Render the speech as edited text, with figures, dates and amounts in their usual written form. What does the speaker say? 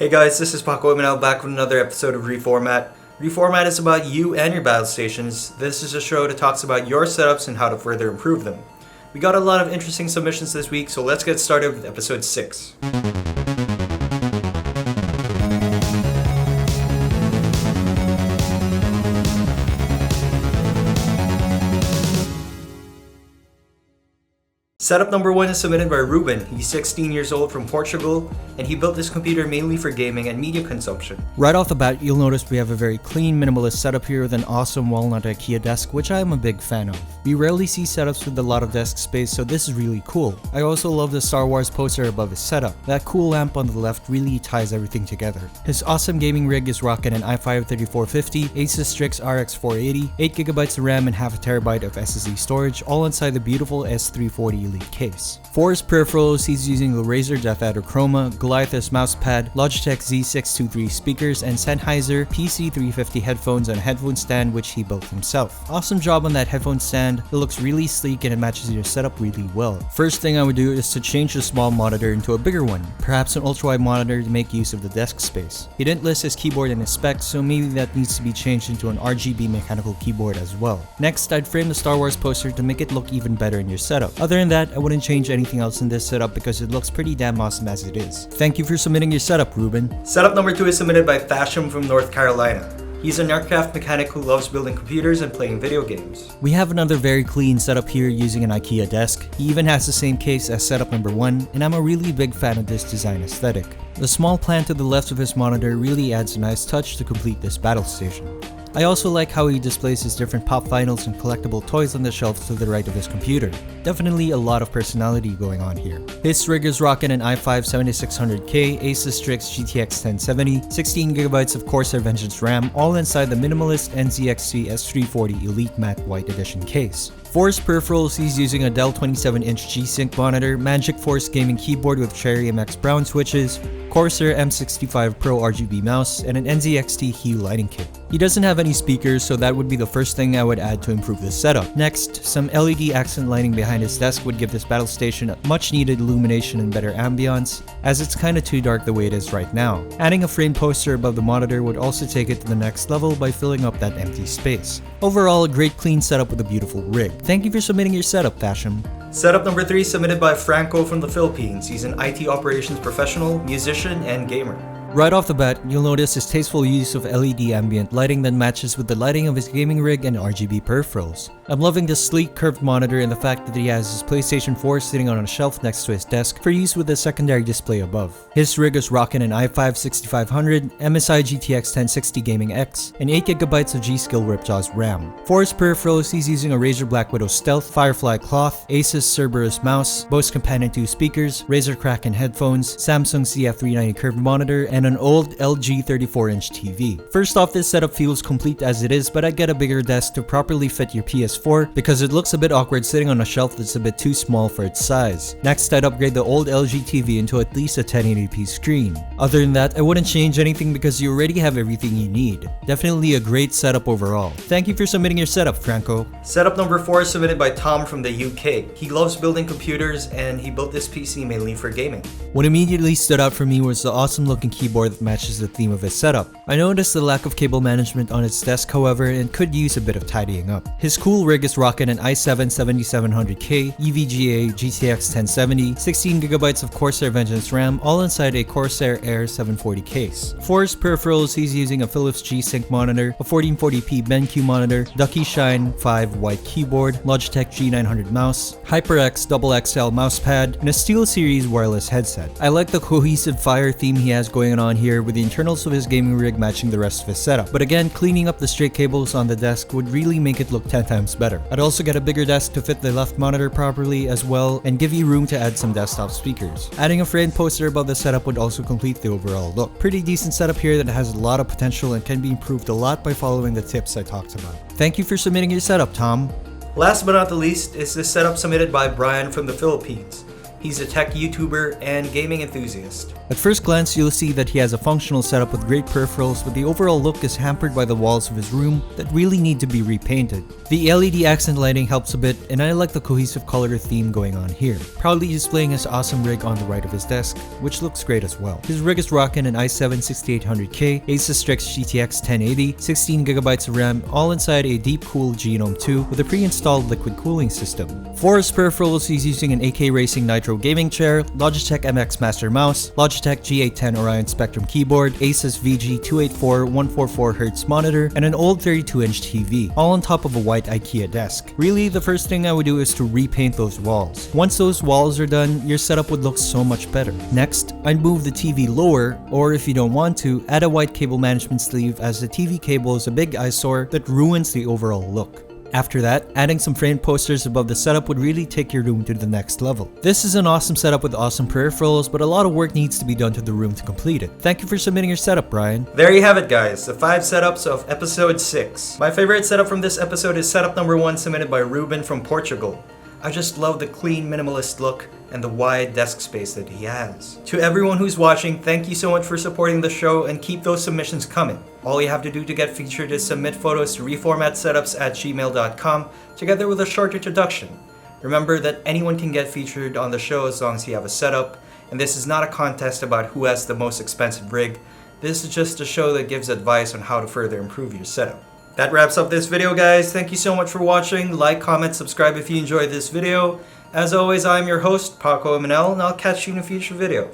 Hey guys, this is Paco now back with another episode of Reformat. Reformat is about you and your battle stations. This is a show that talks about your setups and how to further improve them. We got a lot of interesting submissions this week, so let's get started with episode 6. Setup number 1 is submitted by Ruben. He's 16 years old from Portugal, and he built this computer mainly for gaming and media consumption. Right off the bat, you'll notice we have a very clean, minimalist setup here with an awesome walnut IKEA desk, which I am a big fan of. We rarely see setups with a lot of desk space, so this is really cool. I also love the Star Wars poster above his setup. That cool lamp on the left really ties everything together. His awesome gaming rig is rocking an i5-3450, Asus Strix RX 480, 8GB of RAM and half a terabyte of SSD storage, all inside the beautiful S340 Elite case. For his peripherals, he's using the Razer Death Adder Chroma, Goliathus mousepad, Logitech Z623 speakers, and Sennheiser PC350 headphones on a headphone stand which he built himself. Awesome job on that headphone stand. It looks really sleek and it matches your setup really well. First thing I would do is to change the small monitor into a bigger one, perhaps an ultra-wide monitor to make use of the desk space. He didn't list his keyboard in his specs, so maybe that needs to be changed into an RGB mechanical keyboard as well. Next, I'd frame the Star Wars poster to make it look even better in your setup. Other than that, I wouldn't change anything else in this setup because it looks pretty damn awesome as it is. Thank you for submitting your setup, Ruben. Setup number 2 is submitted by Thasham from North Carolina. He's an aircraft mechanic who loves building computers and playing video games. We have another very clean setup here using an IKEA desk. He even has the same case as setup number 1, and I'm a really big fan of this design aesthetic. The small plant to the left of his monitor really adds a nice touch to complete this battle station. I also like how he displays his different pop vinyls and collectible toys on the shelf to the right of his computer. Definitely a lot of personality going on here. His rig is rocking an i5-7600K, Asus Strix GTX 1070, 16GB of Corsair Vengeance RAM, all inside the minimalist NZXT S340 Elite Matte White Edition case. For his peripherals, he's using a Dell 27-inch G-Sync monitor, Magic Force gaming keyboard with Cherry MX brown switches, Corsair M65 Pro RGB mouse, and an NZXT Hue lighting kit. He doesn't have any speakers, so that would be the first thing I would add to improve this setup. Next, some LED accent lighting behind his desk would give this battle station a much needed illumination and better ambiance, as it's kinda too dark the way it is right now. Adding a frame poster above the monitor would also take it to the next level by filling up that empty space. Overall, a great clean setup with a beautiful rig. Thank you for submitting your setup, Thasham. Setup number 3 is submitted by Franco from the Philippines. He's an IT operations professional, musician, and gamer. Right off the bat, you'll notice his tasteful use of LED ambient lighting that matches with the lighting of his gaming rig and RGB peripherals. I'm loving this sleek curved monitor and the fact that he has his PlayStation 4 sitting on a shelf next to his desk for use with a secondary display above. His rig is rocking an i5-6500, MSI GTX 1060 Gaming X, and 8GB of G-Skill Ripjaws RAM. For his peripherals, he's using a Razer Black Widow Stealth, Firefly cloth, Asus Cerberus mouse, Bose Companion 2 speakers, Razer Kraken headphones, Samsung CF390 curved monitor, and an old LG 34-inch TV. First off, this setup feels complete as it is, but I'd get a bigger desk to properly fit your PS4 because it looks a bit awkward sitting on a shelf that's a bit too small for its size. Next, I'd upgrade the old LG TV into at least a 1080p screen. Other than that, I wouldn't change anything because you already have everything you need. Definitely a great setup overall. Thank you for submitting your setup, Franco. Setup number 4 is submitted by Tom from the UK. He loves building computers and he built this PC mainly for gaming. What immediately stood out for me was the awesome looking keyboard that matches the theme of his setup. I noticed the lack of cable management on its desk, however, and could use a bit of tidying up. His cool rig is rocking an i7-7700K, EVGA GTX 1070, 16GB of Corsair Vengeance RAM, all inside a Corsair Air 740 case. For his peripherals, he's using a Philips G-Sync monitor, a 1440p BenQ monitor, Ducky Shine 5 white keyboard, Logitech G900 mouse, HyperX XXL mousepad, and a SteelSeries wireless headset. I like the cohesive fire theme he has going on here with the internals of his gaming rig matching the rest of his setup. But again, cleaning up the straight cables on the desk would really make it look 10 times better. I'd also get a bigger desk to fit the left monitor properly as well and give you room to add some desktop speakers. Adding a frame poster above the setup would also complete the overall look. Pretty decent setup here that has a lot of potential and can be improved a lot by following the tips I talked about. Thank you for submitting your setup, Tom. Last but not the least is this setup submitted by Brian from the Philippines. He's a tech YouTuber and gaming enthusiast. At first glance, you'll see that he has a functional setup with great peripherals, but the overall look is hampered by the walls of his room that really need to be repainted. The LED accent lighting helps a bit, and I like the cohesive color theme going on here. Proudly displaying his awesome rig on the right of his desk, which looks great as well. His rig is rocking an i7-6800K, Asus Strix GTX 1080, 16GB of RAM, all inside a deep cool Genome 2 with a pre-installed liquid cooling system. For his peripherals, he's using an AK Racing Nitro gaming chair, Logitech MX Master mouse, Logitech G810 Orion Spectrum keyboard, Asus VG284 144Hz monitor, and an old 32-inch TV, all on top of a white IKEA desk. Really, the first thing I would do is to repaint those walls. Once those walls are done, your setup would look so much better. Next, I'd move the TV lower, or if you don't want to, add a white cable management sleeve, as the TV cable is a big eyesore that ruins the overall look. After that, adding some framed posters above the setup would really take your room to the next level. This is an awesome setup with awesome peripherals, but a lot of work needs to be done to the room to complete it. Thank you for submitting your setup, Brian. There you have it, guys, the 5 setups of episode 6. My favorite setup from this episode is setup number 1, submitted by Ruben from Portugal. I just love the clean, minimalist look and the wide desk space that he has. To everyone who's watching, thank you so much for supporting the show, and keep those submissions coming. All you have to do to get featured is submit photos to reformatsetups@gmail.com together with a short introduction. Remember that anyone can get featured on the show as long as you have a setup, and this is not a contest about who has the most expensive rig. This is just a show that gives advice on how to further improve your setup. That wraps up this video, guys. Thank you so much for watching. Like, comment, subscribe if you enjoyed this video. As always, I'm your host, Paco Emanel, and I'll catch you in a future video.